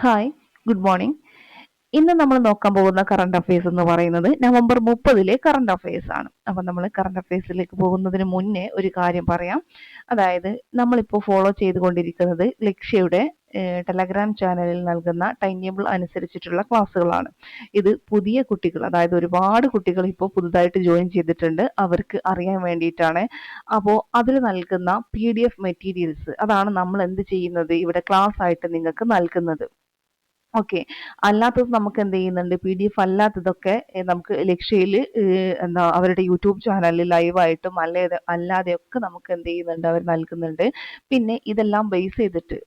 Hi, good morning. ഇന്ന് നമ്മൾ നോക്കാൻ പോകുന്ന കറണ്ട് അഫയേഴ്സ് എന്ന് പറയുന്നത് നവംബർ 30 കറണ്ട് അഫയേഴ്സ് ആണ്. അപ്പം നമ്മൾ കറണ്ട് അഫയേഴ്സിലേക്ക് പോകുന്നതിന് മുന്നേ ഒരു കാര്യം പറയാം. അതായത് നമ്മളിപ്പോൾ ഫോളോ ചെയ്തുകൊണ്ടിരിക്കുന്നത് ലക്ഷ്യയുടെ ടെലഗ്രാം ചാനലിൽ നൽകുന്ന ടൈം ടേബിൾ അനുസരിച്ചിട്ടുള്ള ക്ലാസ്സുകളാണ്. ഇത് പുതിയ കുട്ടികൾ, അതായത് ഒരുപാട് കുട്ടികൾ ഇപ്പോൾ പുതുതായിട്ട് ജോയിൻ ചെയ്തിട്ടുണ്ട്. അവർക്ക് അറിയാൻ വേണ്ടിയിട്ടാണ്. അപ്പോൾ അതിൽ നൽകുന്ന PDF മെറ്റീരിയൽസ് അതാണ് നമ്മൾ എന്ത് ചെയ്യുന്നത്, ഇവിടെ ക്ലാസ് ആയിട്ട് നിങ്ങൾക്ക് നൽകുന്നത്. ഓക്കെ. അല്ലാത്തത് നമുക്ക് എന്ത് ചെയ്യുന്നുണ്ട്, PDF അല്ലാത്തതൊക്കെ നമുക്ക് ലക്ഷ്യയിൽ എന്താ അവരുടെ യൂട്യൂബ് ചാനലിൽ ലൈവായിട്ടും അല്ലാതെയൊക്കെ നമുക്ക് എന്ത് ചെയ്യുന്നുണ്ട്, അവർ നൽകുന്നുണ്ട്. പിന്നെ ഇതെല്ലാം ബേസ് ചെയ്തിട്ട്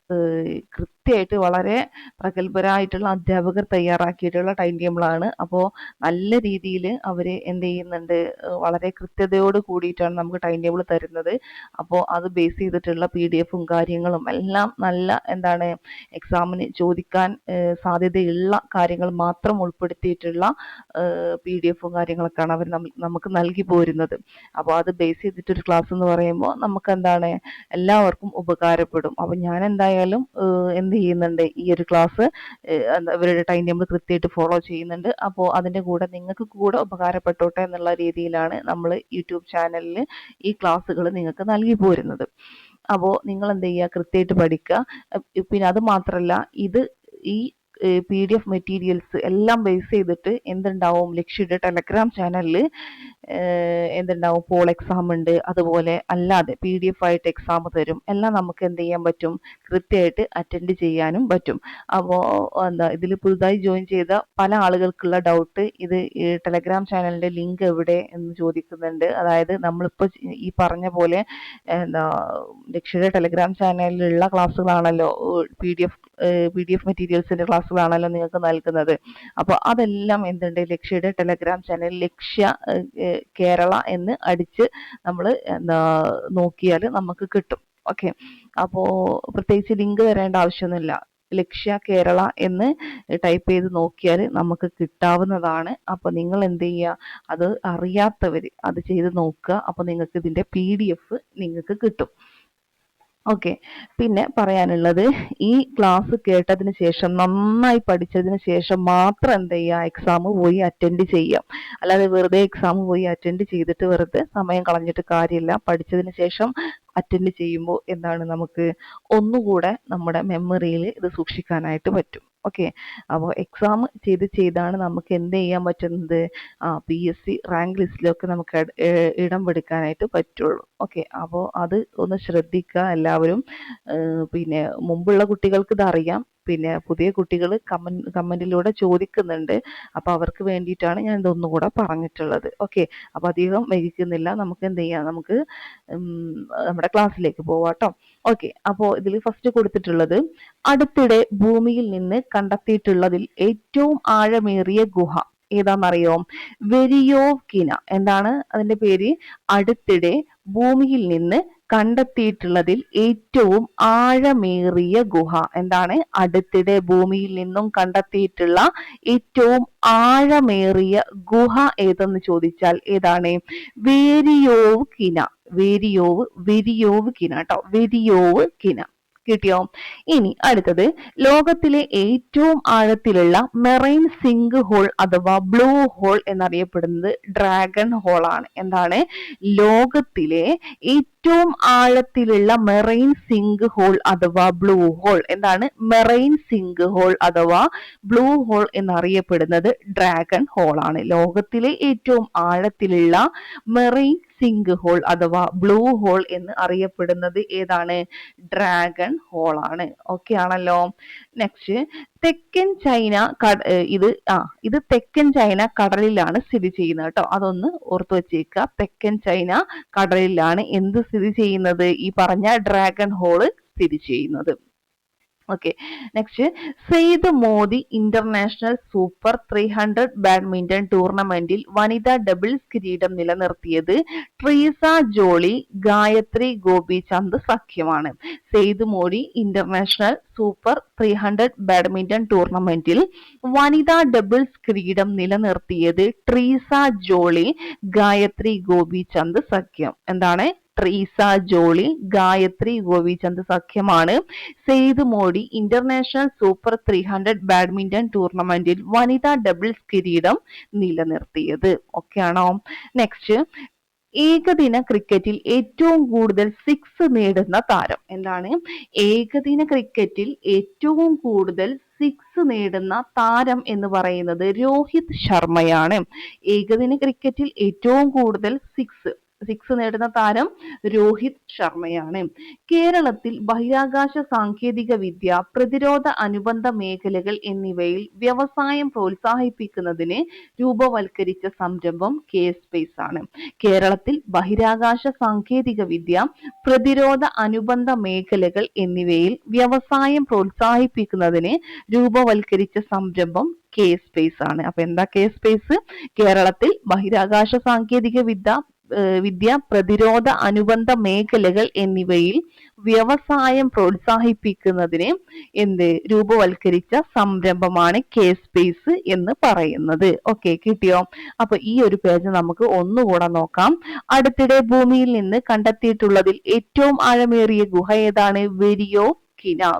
കൃത്യമായിട്ട് വളരെ പ്രഗത്ഭരായിട്ടുള്ള അധ്യാപകർ തയ്യാറാക്കിയിട്ടുള്ള ടൈം ടേബിളാണ്. അപ്പോൾ നല്ല രീതിയിൽ അവർ എന്ത് ചെയ്യുന്നുണ്ട്, വളരെ കൃത്യതയോട് കൂടിയിട്ടാണ് നമുക്ക് ടൈം ടേബിൾ തരുന്നത്. അപ്പോൾ അത് ബേസ് ചെയ്തിട്ടുള്ള PDF കാര്യങ്ങളും എല്ലാം നല്ല എന്താണ് എക്സാമിന് ചോദിക്കാൻ സാധ്യതയുള്ള കാര്യങ്ങൾ മാത്രം ഉൾപ്പെടുത്തിയിട്ടുള്ള PDF കാര്യങ്ങളൊക്കെയാണ് അവർ നമുക്ക് നൽകി പോരുന്നത്. അപ്പോൾ അത് ബേസ് ചെയ്തിട്ടൊരു ക്ലാസ് എന്ന് പറയുമ്പോൾ നമുക്ക് എന്താണ് എല്ലാവർക്കും ഉപകാരപ്പെടും. അപ്പോൾ ഞാൻ എന്തായാലും എന്ത് ചെയ്യുന്നുണ്ട്, ഈ ഒരു ക്ലാസ് ഇവരുടെ ടൈം ടേബിൾ കൃത്യമായിട്ട് ഫോളോ ചെയ്യുന്നുണ്ട്. അപ്പോൾ അതിൻ്റെ കൂടെ നിങ്ങൾക്ക് കൂടെ ഉപകാരപ്പെട്ടോട്ടെ എന്നുള്ള രീതിയിലാണ് നമ്മൾ യൂട്യൂബ് ചാനലിൽ ഈ ക്ലാസ്സുകൾ നിങ്ങൾക്ക് നൽകി പോരുന്നത്. അപ്പോൾ നിങ്ങൾ എന്ത് ചെയ്യുക, കൃത്യമായിട്ട് പഠിക്കുക. പിന്നെ അത് മാത്രമല്ല, ഈ PDF മെറ്റീരിയൽസ് എല്ലാം ബേസ് ചെയ്തിട്ട് എന്തുണ്ടാവും, ലക്ഷ്യയുടെ ടെലഗ്രാം ചാനലിൽ എന്തുണ്ടാവും, പോൾ എക്സാം ഉണ്ട്, അതുപോലെ അല്ലാതെ PDF ആയിട്ട് എക്സാം തരും. എല്ലാം നമുക്ക് എന്ത് ചെയ്യാൻ പറ്റും, കൃത്യമായിട്ട് അറ്റൻഡ് ചെയ്യാനും പറ്റും. അപ്പോൾ ഇതിൽ പുതുതായി ജോയിൻ ചെയ്ത പല ആളുകൾക്കുള്ള ഡൗട്ട്, ഇത് ടെലഗ്രാം ചാനലിന്റെ ലിങ്ക് എവിടെ എന്ന് ചോദിക്കുന്നുണ്ട്. അതായത് നമ്മളിപ്പോൾ ഈ പറഞ്ഞ പോലെ ലക്ഷ്യയുടെ ടെലഗ്രാം ചാനലിലുള്ള ക്ലാസ്സുകളാണല്ലോ, PDF മെറ്റീരിയൽസിന്റെ ക്ലാസ്സുകളാണല്ലോ നിങ്ങൾക്ക് നൽകുന്നത്. അപ്പോൾ അതെല്ലാം എന്തുണ്ട്, ലക്ഷ്യയുടെ ടെലഗ്രാം ചാനൽ ലക്ഷ്യ കേരള എന്ന് അടിച്ച് നമ്മൾ നോക്കിയാൽ നമുക്ക് കിട്ടും. ഓക്കെ. അപ്പോൾ പ്രത്യേകിച്ച് ലിങ്ക് തരേണ്ട ആവശ്യമൊന്നുമില്ല. ലക്ഷ്യ കേരള എന്ന് ടൈപ്പ് ചെയ്ത് നോക്കിയാൽ നമുക്ക് കിട്ടാവുന്നതാണ്. അപ്പോൾ നിങ്ങൾ എന്ത് ചെയ്യുക, അത് അറിയാത്തവർ അത് ചെയ്ത് നോക്കുക. അപ്പോൾ നിങ്ങൾക്ക് ഇതിൻ്റെ PDF നിങ്ങൾക്ക് കിട്ടും. ഓക്കെ. പിന്നെ പറയാനുള്ളത്, ഈ ക്ലാസ് കേട്ടതിന് ശേഷം നന്നായി പഠിച്ചതിന് ശേഷം മാത്രം എന്ത് ചെയ്യുക, എക്സാം പോയി അറ്റൻഡ് ചെയ്യാം. അല്ലാതെ വെറുതെ എക്സാം പോയി അറ്റൻഡ് ചെയ്തിട്ട് വെറുതെ സമയം കളഞ്ഞിട്ട് കാര്യമില്ല. പഠിച്ചതിന് ശേഷം അറ്റൻഡ് ചെയ്യുമ്പോൾ എന്താണ്, നമുക്ക് ഒന്നുകൂടെ നമ്മുടെ മെമ്മറിയിൽ ഇത് സൂക്ഷിക്കാനായിട്ട് പറ്റും. ഓക്കെ. അപ്പോൾ എക്സാം ചെയ്താണ് നമുക്ക് എന്ത് ചെയ്യാൻ പറ്റുന്നത്, PSC റാങ്ക് ലിസ്റ്റിലൊക്കെ നമുക്ക് ഇടം പിടിക്കാനായിട്ട് പറ്റുള്ളൂ. ഓക്കെ. അപ്പോൾ അത് ഒന്ന് ശ്രദ്ധിക്കുക എല്ലാവരും. പിന്നെ മുമ്പുള്ള കുട്ടികൾക്ക് ഇത് അറിയാം, പിന്നെ പുതിയ കുട്ടികൾ കമന്റിലൂടെ ചോദിക്കുന്നുണ്ട്. അപ്പോൾ അവർക്ക് വേണ്ടിയിട്ടാണ് ഞാൻ ഇതൊന്നുകൂടെ പറഞ്ഞിട്ടുള്ളത്. ഓക്കെ. അപ്പോൾ അധികം വൈകിക്കുന്നില്ല, നമുക്ക് എന്ത് ചെയ്യാം, നമുക്ക് നമ്മുടെ ക്ലാസ്സിലേക്ക് പോവാട്ടോ. ഓക്കെ. അപ്പോൾ ഇതിൽ ഫസ്റ്റ് കൊടുത്തിട്ടുള്ളത്, അടുത്തിടെ ഭൂമിയിൽ നിന്ന് കണ്ടെത്തിയിട്ടുള്ളതിൽ ഏറ്റവും ആഴമേറിയ ഗുഹ ഏതാണെന്നറിയോ? വെരിയോവ്കിന. എന്താണ് അതിന്റെ പേര്? അടുത്തിടെ ഭൂമിയിൽ നിന്ന് കണ്ടെത്തിയിട്ടുള്ളതിൽ ഏറ്റവും ആഴമേറിയ ഗുഹ. എന്താണ്? അടുത്തിടെ ഭൂമിയിൽ നിന്നും കണ്ടെത്തിയിട്ടുള്ള ഏറ്റവും ആഴമേറിയ ഗുഹ ഏതെന്ന് ചോദിച്ചാൽ ഏതാണ്? വെരിയോവ്കിന. വെരിയോവ്കിന കേട്ടോ, വെരിയോവ്കിന. കിട്ടിയോ? ഇനി അടുത്തത്, ലോകത്തിലെ ഏറ്റവും ആഴത്തിലുള്ള മെറൈൻ സിങ്ക് ഹോൾ അഥവാ ബ്ലൂ ഹോൾ എന്നറിയപ്പെടുന്നത് ഡ്രാഗൺ ഹോൾ ആണ്. എന്താണ്? ലോകത്തിലെ ഏറ്റവും ആഴത്തിലുള്ള മെറൈൻ സിങ്ക് ഹോൾ അഥവാ ബ്ലൂ ഹോൾ. എന്താണ്? മെറൈൻ സിങ്ക് ഹോൾ അഥവാ ബ്ലൂ ഹോൾ എന്നറിയപ്പെടുന്നത് ഡ്രാഗൺ ഹോൾ ആണ്. ലോകത്തിലെ ഏറ്റവും ആഴത്തിലുള്ള മെറൈൻ സിങ്ക് ഹോൾ അഥവാ ബ്ലൂ ഹോൾ എന്ന് അറിയപ്പെടുന്നത് ഏതാണ്? ഡ്രാഗൺ ഹോൾ ആണ്. ഓക്കെ ആണല്ലോ. നെക്സ്റ്റ്, തെക്കൻ ചൈന ഇത് തെക്കൻ ചൈന കടലിലാണ് സ്ഥിതി ചെയ്യുന്നത് കേട്ടോ. അതൊന്ന് ഓർത്തു വെച്ചേക്കുക. തെക്കൻ ചൈന കടലിലാണ് എന്ത് സ്ഥിതി ചെയ്യുന്നത്? ഈ പറഞ്ഞ ഡ്രാഗൺ ഹോള് സ്ഥിതി ചെയ്യുന്നത്. Okay. Next, Syed Modi international super 300 badminton ടൂർണമെന്റിൽ വനിതാ ഡബിൾസ് കിരീടം നിലനിർത്തിയത് ട്രീസ ജോളി, ഗായത്രി ഗോപിചന്ദ് സഖ്യമാണ്. Syed Modi international super 300 badminton ടൂർണമെന്റിൽ വനിതാ ഡബിൾസ് കിരീടം നിലനിർത്തിയത് ട്രീസ ജോളി, ഗായത്രി ഗോപിചന്ദ് സഖ്യം. എന്താണ്? ട്രീസ ജോളി, ഗായത്രി ഗോപിചന്ദ് സഖ്യമാണ് Syed Modi international super 300 badminton ടൂർണമെന്റിൽ വനിതാ ഡബിൾസ് കിരീടം നിലനിർത്തിയത്. ഓക്കെയാണോ? നെക്സ്റ്റ്, ഏകദിന ക്രിക്കറ്റിൽ ഏറ്റവും കൂടുതൽ സിക്സ് നേടുന്ന താരം. എന്താണ്? ഏകദിന ക്രിക്കറ്റിൽ ഏറ്റവും കൂടുതൽ സിക്സ് നേടുന്ന താരം എന്ന് പറയുന്നത് രോഹിത് ശർമ്മയാണ്. ഏകദിന ക്രിക്കറ്റിൽ ഏറ്റവും കൂടുതൽ സിക്സ് നേടുന്ന താരം രോഹിത് ശർമ്മയാണ്. കേരളത്തിൽ ബഹിരാകാശ സാങ്കേതിക വിദ്യ, പ്രതിരോധ അനുബന്ധ മേഖലകൾ എന്നിവയിൽ വ്യവസായം പ്രോത്സാഹിപ്പിക്കുന്നതിന് രൂപവൽക്കരിച്ച സംരംഭം കെ സ്പേസ് ആണ്. കേരളത്തിൽ ബഹിരാകാശ സാങ്കേതിക വിദ്യ, പ്രതിരോധ അനുബന്ധ മേഖലകൾ എന്നിവയിൽ വ്യവസായം പ്രോത്സാഹിപ്പിക്കുന്നതിന് രൂപവൽക്കരിച്ച സംരംഭം കെ സ്പേസ് ആണ്. അപ്പൊ എന്താ കെ സ്പേസ്? കേരളത്തിൽ ബഹിരാകാശ സാങ്കേതിക വിദ്യ, പ്രതിരോധ അനുബന്ധ മേഖലകൾ എന്നിവയിൽ വ്യവസായം പ്രോത്സാഹിപ്പിക്കുന്നതിന് രൂപവൽക്കരിച്ച സംരംഭമാണ് കെ സ്പേസ് എന്ന് പറയുന്നത്. ഓക്കെ, കിട്ടിയോ? അപ്പൊ ഈ ഒരു പേജ് നമുക്ക് ഒന്നുകൂടെ നോക്കാം. അടുത്തിടെ ഭൂമിയിൽ നിന്ന് കണ്ടെത്തിയിട്ടുള്ളതിൽ ഏറ്റവും ആഴമേറിയ ഗുഹ ഏതാണ്?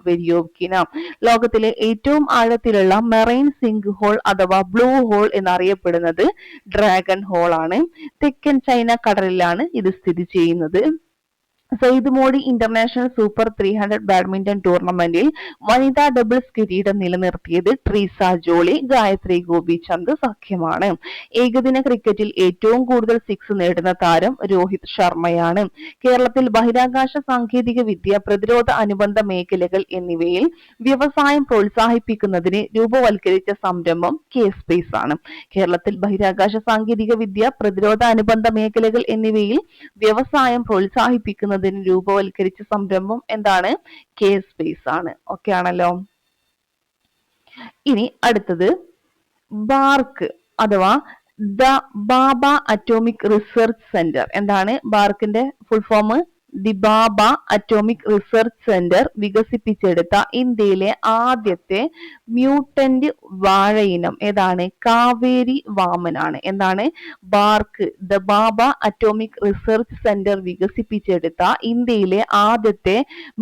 വെരിയോക്കിന. ലോകത്തിലെ ഏറ്റവും ആഴത്തിലുള്ള മെറൈൻ സിങ്ക് ഹോൾ അഥവാ ബ്ലൂ ഹോൾ എന്നറിയപ്പെടുന്നത് ഡ്രാഗൺ ഹോൾ ആണ്. തെക്കൻ ചൈന കടലിലാണ് ഇത് സ്ഥിതി ചെയ്യുന്നത്. Syed Modi international super 300 badminton ടൂർണമെന്റിൽ വനിതാ ഡബിൾസ് കിരീടം നിലനിർത്തിയത് ട്രീസ ജോളി, ഗായത്രി ഗോപിചന്ദ് സഖ്യമാണ്. ഏകദിന ക്രിക്കറ്റിൽ ഏറ്റവും കൂടുതൽ സിക്സ് നേടുന്ന താരം രോഹിത് ശർമ്മയാണ്. കേരളത്തിൽ ബഹിരാകാശ സാങ്കേതിക വിദ്യ, പ്രതിരോധ അനുബന്ധ മേഖലകൾ എന്നിവയിൽ വ്യവസായം പ്രോത്സാഹിപ്പിക്കുന്നതിന് രൂപവൽക്കരിച്ച സംരംഭം കെ സ്പേസ് ആണ്. കേരളത്തിൽ ബഹിരാകാശ സാങ്കേതിക വിദ്യ, പ്രതിരോധ അനുബന്ധ മേഖലകൾ എന്നിവയിൽ വ്യവസായം പ്രോത്സാഹിപ്പിക്കുന്നതിന് രൂപവൽക്കരിച്ച സംരംഭം എന്താണ്? കെ സ്പേസ് ആണ്. ഓക്കെ ആണല്ലോ? ഇനി അടുത്തത് ബാർക്ക് അഥവാ the Bhabha atomic research centre. എന്താണ് ബാർക്കിന്റെ full form? The Bhabha atomic research centre വികസിപ്പിച്ചെടുത്ത ഇന്ത്യയിലെ ആദ്യത്തെ മ്യൂട്ടന്റ് വാഴയിനം ഏതാണ്? കാവേരി വാമനാണ്. എന്താണ്? BARC the Bhabha atomic research centre വികസിപ്പിച്ചെടുത്ത ഇന്ത്യയിലെ ആദ്യത്തെ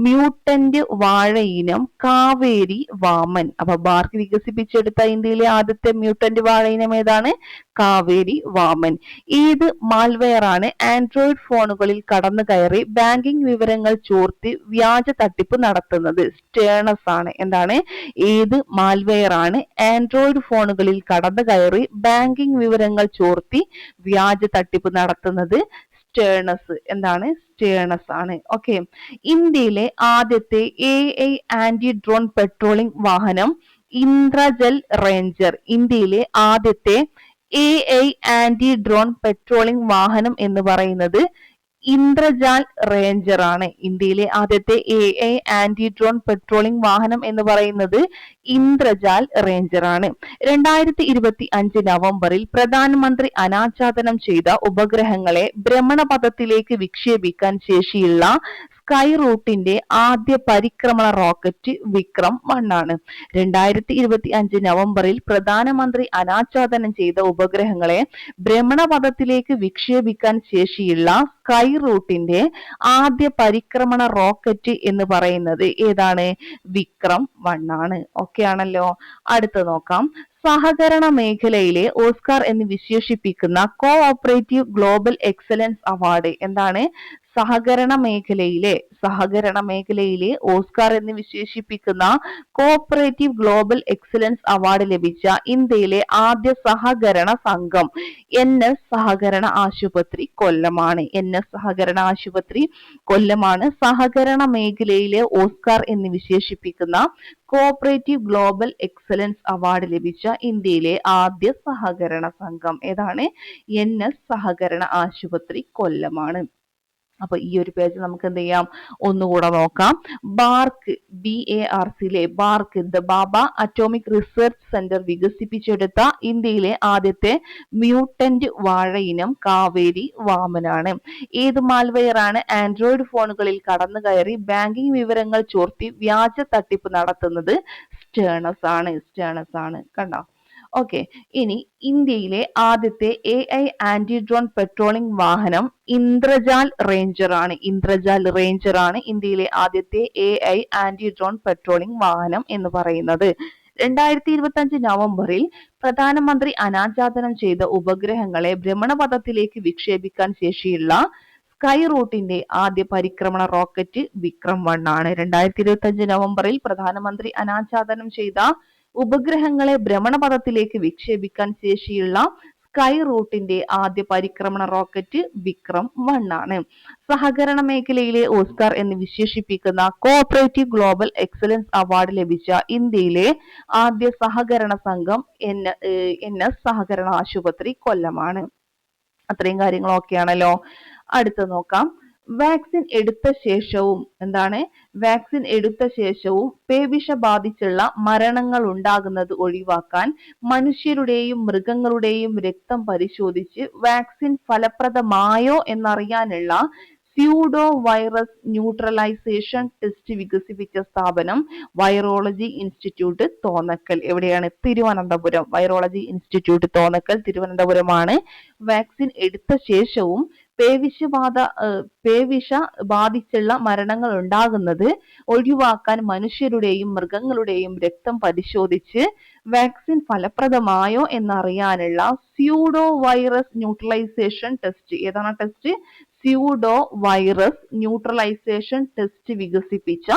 മ്യൂട്ടന്റ് വാഴയിനം കാവേരി വാമൻ. അപ്പൊ ബാർക്ക് വികസിപ്പിച്ചെടുത്ത ഇന്ത്യയിലെ ആദ്യത്തെ മ്യൂട്ടന്റ് വാഴയിനം ഏതാണ്? കാവേരി വാമൻ. ഏത് മാൽവെയർ ആണ് ആൻഡ്രോയിഡ് ഫോണുകളിൽ കടന്നു കയറി ബാങ്കിംഗ് വിവരങ്ങൾ ചോർത്തി വ്യാജ തട്ടിപ്പ് നടത്തുന്നത്? സ്റ്റേണസ് ആണ്. എന്താണ്? ഏത് മാൽവെയർ ആണ് ആൻഡ്രോയിഡ് ഫോണുകളിൽ കടന്നു കയറി ബാങ്കിംഗ് വിവരങ്ങൾ ചോർത്തി വ്യാജ തട്ടിപ്പ് നടത്തുന്നത്? സ്റ്റേണസ്. എന്താണ്? സ്റ്റേണസ് ആണ്. ഓക്കെ. ഇന്ത്യയിലെ ആദ്യത്തെ AI ആന്റി ഡ്രോൺ പെട്രോളിംഗ് വാഹനം ഇന്ദ്രജൽ റേഞ്ചർ. ഇന്ത്യയിലെ ആദ്യത്തെ AI ആന്റി ഡ്രോൺ പെട്രോളിംഗ് വാഹനം എന്ന് പറയുന്നത് ഇന്ദ്രജാൽ റേഞ്ചർ ആണ്. ഇന്ത്യയിലെ ആദ്യത്തെ AI ആന്റി ഡ്രോൺ പെട്രോളിംഗ് വാഹനം എന്ന് പറയുന്നത് ഇന്ദ്രജാൽ റേഞ്ചർ ആണ്. 2025 നവംബറിൽ പ്രധാനമന്ത്രി അനാച്ഛാദനം ചെയ്ത ഉപഗ്രഹങ്ങളെ ഭ്രമണപഥത്തിലേക്ക് വിക്ഷേപിക്കാൻ ശേഷിയുള്ള സ്കൈ റൂട്ടിന്റെ ആദ്യ പരിക്രമണ റോക്കറ്റ് വിക്രം 1 ആണ്. 2025 നവംബറിൽ പ്രധാനമന്ത്രി അനാച്ഛാദനം ചെയ്ത ഉപഗ്രഹങ്ങളെ ഭ്രമണപഥത്തിലേക്ക് വിക്ഷേപിക്കാൻ ശേഷിയുള്ള സ്കൈ റൂട്ടിന്റെ ആദ്യ പരിക്രമണ റോക്കറ്റ് എന്ന് പറയുന്നത് ഏതാണ്? വിക്രം 1 ആണ്. ഓക്കെ ആണല്ലോ? അടുത്ത് നോക്കാം. സഹകരണ മേഖലയിലെ ഓസ്കാർ എന്ന് വിശേഷിപ്പിക്കുന്ന കോഓപ്പറേറ്റീവ് ഗ്ലോബൽ എക്സലൻസ് അവാർഡ്. എന്താണ്? സഹകരണ മേഖലയിലെ ഓസ്കാർ എന്ന് വിശേഷിപ്പിക്കുന്ന കോഓപ്പറേറ്റീവ് ഗ്ലോബൽ എക്സലൻസ് അവാർഡ് ലഭിച്ച ഇന്ത്യയിലെ ആദ്യ സഹകരണ സംഘം NS സഹകരണ ആശുപത്രി കൊല്ലമാണ്. NS സഹകരണ ആശുപത്രി കൊല്ലമാണ് സഹകരണ മേഖലയിലെ ഓസ്കാർ എന്ന് വിശേഷിപ്പിക്കുന്ന കോഓപ്പറേറ്റീവ് ഗ്ലോബൽ എക്സലൻസ് അവാർഡ് ലഭിച്ച ഇന്ത്യയിലെ ആദ്യ സഹകരണ സംഘം ഏതാണ്? NS സഹകരണ ആശുപത്രി കൊല്ലമാണ്. അപ്പൊ ഈ ഒരു പേജ് നമുക്ക് എന്ത് ചെയ്യാം? ഒന്നുകൂടെ നോക്കാം. BARC BARC the Bhabha atomic research centre വികസിപ്പിച്ചെടുത്ത ഇന്ത്യയിലെ ആദ്യത്തെ മ്യൂട്ടന്റ് വാഴയിനം കാവേരി വാമനാണ്. ഏത് മാൽവെയർ ആണ് ആൻഡ്രോയിഡ് ഫോണുകളിൽ കടന്നു കയറി ബാങ്കിംഗ് വിവരങ്ങൾ ചോർത്തി വ്യാജ തട്ടിപ്പ് നടത്തുന്നത്? സ്റ്റേണസ് ആണ്. കണ്ടോ? ഓക്കെ. ഇനി ഇന്ത്യയിലെ ആദ്യത്തെ AI ആന്റി ഡ്രോൺ പെട്രോളിംഗ് വാഹനം ഇന്ദ്രജാൽ റേഞ്ചർ ആണ്. ഇന്ദ്രജാൽ റേഞ്ചർ ആണ് ഇന്ത്യയിലെ ആദ്യത്തെ AI ആന്റി ഡ്രോൺ പെട്രോളിംഗ് വാഹനം എന്ന് പറയുന്നത്. 2025 നവംബറിൽ പ്രധാനമന്ത്രി അനാച്ഛാദനം ചെയ്ത ഉപഗ്രഹങ്ങളെ ഭ്രമണപഥത്തിലേക്ക് വിക്ഷേപിക്കാൻ ശേഷിയുള്ള സ്കൈ റൂട്ടിന്റെ ആദ്യ പരിക്രമണ റോക്കറ്റ് വിക്രം-1 ആണ്. 2025 നവംബറിൽ പ്രധാനമന്ത്രി അനാച്ഛാദനം ചെയ്ത ഉപഗ്രഹങ്ങളെ ഭ്രമണപഥത്തിലേക്ക് വിക്ഷേപിക്കാൻ ശേഷിയുള്ള സ്കൈ റൂട്ടിന്റെ ആദ്യ പരിക്രമണ റോക്കറ്റ് വിക്രം-1 ആണ്. സഹകരണ മേഖലയിലെ ഓസ്കാർ എന്ന് വിശേഷിപ്പിക്കുന്ന കോഓപ്പറേറ്റീവ് ഗ്ലോബൽ എക്സലൻസ് അവാർഡ് ലഭിച്ച ഇന്ത്യയിലെ ആദ്യ സഹകരണ സംഘം NS സഹകരണ ആശുപത്രി കൊല്ലമാണ്. അത്രയും കാര്യങ്ങളൊക്കെയാണല്ലോ. അടുത്ത നോക്കാം. വാക്സിൻ എടുത്ത ശേഷവും വാക്സിൻ എടുത്ത ശേഷവും പേവിഷ ബാധിച്ചുള്ള മരണങ്ങൾ ഉണ്ടാകുന്നത് ഒഴിവാക്കാൻ മനുഷ്യരുടെയും മൃഗങ്ങളുടെയും രക്തം പരിശോധിച്ച് വാക്സിൻ ഫലപ്രദമായോ എന്നറിയാനുള്ള സ്യൂഡോ വൈറസ് ന്യൂട്രലൈസേഷൻ ടെസ്റ്റ് വികസിപ്പിച്ച സ്ഥാപനം വൈറോളജി ഇൻസ്റ്റിറ്റ്യൂട്ട് തോന്നക്കൽ. എവിടെയാണ്? തിരുവനന്തപുരം. വൈറോളജി ഇൻസ്റ്റിറ്റ്യൂട്ട് തോന്നക്കൽ തിരുവനന്തപുരമാണ്. വാക്സിൻ എടുത്ത ശേഷവും പേവിഷ ബാധിച്ചുള്ള മരണങ്ങൾ ഉണ്ടാകുന്നത് ഒഴിവാക്കാൻ മനുഷ്യരുടെയും മൃഗങ്ങളുടെയും രക്തം പരിശോധിച്ച് വാക്സിൻ ഫലപ്രദമായോ എന്നറിയാനുള്ള സ്യൂഡോ വൈറസ് ന്യൂട്രലൈസേഷൻ ടെസ്റ്റ്. ഏതാണ് test? Pseudo virus neutralisation test വികസിപ്പിച്ച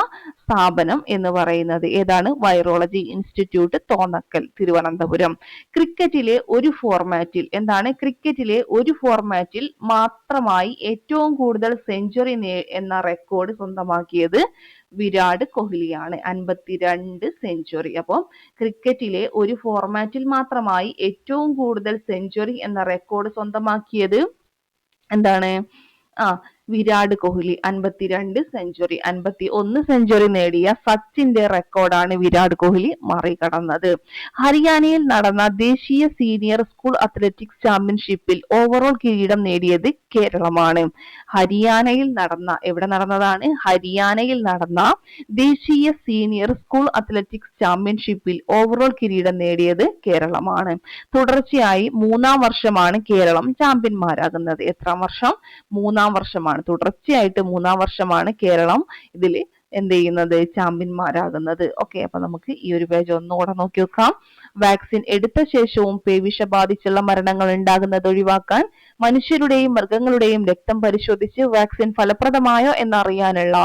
സ്ഥാപനം എന്ന് പറയുന്നത് ഏതാണ്? Virology institute Thonnakkal Thiruvananthapuram. ക്രിക്കറ്റിലെ ഒരു ഫോർമാറ്റിൽ മാത്രമായി ഏറ്റവും കൂടുതൽ സെഞ്ചുറി എന്ന റെക്കോർഡ് സ്വന്തമാക്കിയത് വിരാട് കോഹ്ലിയാണ്. 52 സെഞ്ചുറി. അപ്പോൾ ക്രിക്കറ്റിലെ ഒരു ഫോർമാറ്റിൽ മാത്രമായി ഏറ്റവും കൂടുതൽ സെഞ്ചുറി എന്ന റെക്കോർഡ് സ്വന്തമാക്കിയത് എന്താണ്? വിരാട് കോഹ്ലി 52 സെഞ്ചുറി. 51 സെഞ്ചുറി നേടിയ സച്ചിന്റെ റെക്കോർഡാണ് വിരാട് കോഹ്ലി മറികടന്നത്. ഹരിയാനയിൽ നടന്ന ദേശീയ സീനിയർ സ്കൂൾ അത്ലറ്റിക്സ് ചാമ്പ്യൻഷിപ്പിൽ ഓവറോൾ കിരീടം നേടിയത് കേരളമാണ്. ഹരിയാനയിൽ നടന്ന ദേശീയ സീനിയർ സ്കൂൾ അത്ലറ്റിക്സ് ചാമ്പ്യൻഷിപ്പിൽ ഓവറോൾ കിരീടം നേടിയത് കേരളമാണ്. തുടർച്ചയായി 3-ാം വർഷമാണ് കേരളം ചാമ്പ്യന്മാരാകുന്നത്. എത്രാം വർഷം? 3-ാം വർഷമാണ്. തുടർച്ചയായിട്ട് 3-ാം വർഷമാണ് കേരളം ഇതിൽ ചാമ്പ്യന്മാരാകുന്നത്. ഓക്കെ. അപ്പൊ നമുക്ക് ഈ ഒരു പേജ് ഒന്നുകൂടെ നോക്കി നോക്കാം. വാക്സിൻ എടുത്ത ശേഷവും പേവിഷ ബാധിച്ചുള്ള മരണങ്ങൾ ഉണ്ടാകുന്നത് ഒഴിവാക്കാൻ മനുഷ്യരുടെയും മൃഗങ്ങളുടെയും രക്തം പരിശോധിച്ച് വാക്സിൻ ഫലപ്രദമായോ എന്നറിയാനുള്ള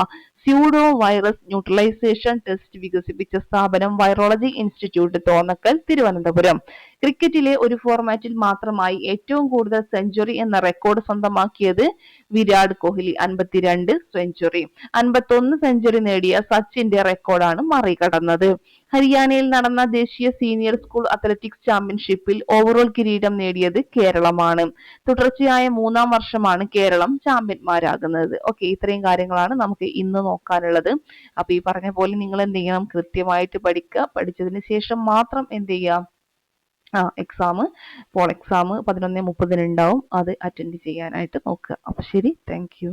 സ്യൂഡോ വൈറസ് ന്യൂട്രലൈസേഷൻ ടെസ്റ്റ് വികസിപ്പിച്ച സ്ഥാപനം വൈറോളജി ഇൻസ്റ്റിറ്റ്യൂട്ട് തോന്നക്കൽ തിരുവനന്തപുരം. ക്രിക്കറ്റിലെ ഒരു ഫോർമാറ്റിൽ മാത്രമായി ഏറ്റവും കൂടുതൽ സെഞ്ചുറി എന്ന റെക്കോർഡ് സ്വന്തമാക്കിയത് വിരാട് കോഹ്ലി 52 സെഞ്ചുറി. 51 സെഞ്ചുറി നേടിയ സച്ചിന്റെ റെക്കോർഡാണ് മറികടന്നത്. ഹരിയാനയിൽ നടന്ന ദേശീയ സീനിയർ സ്കൂൾ അത്ലറ്റിക്സ് ചാമ്പ്യൻഷിപ്പിൽ ഓവറോൾ കിരീടം നേടിയത് കേരളമാണ്. തുടർച്ചയായ 3-ാം വർഷമാണ് കേരളം ചാമ്പ്യന്മാരാകുന്നത്. ഓക്കെ. ഇത്രയും കാര്യങ്ങളാണ് നമുക്ക് ഇന്ന് നോക്കാനുള്ളത്. അപ്പൊ ഈ പറഞ്ഞ പോലെ നിങ്ങൾ എന്ത് ചെയ്യണം? കൃത്യമായിട്ട് പഠിക്കുക. പഠിച്ചതിന് ശേഷം മാത്രം എന്ത് ചെയ്യുക? പോൾ എക്സാം 11:30 ഉണ്ടാവും. അത് അറ്റൻഡ് ചെയ്യാനായിട്ട് നോക്കുക. അപ്പൊ ശരി. Thank you.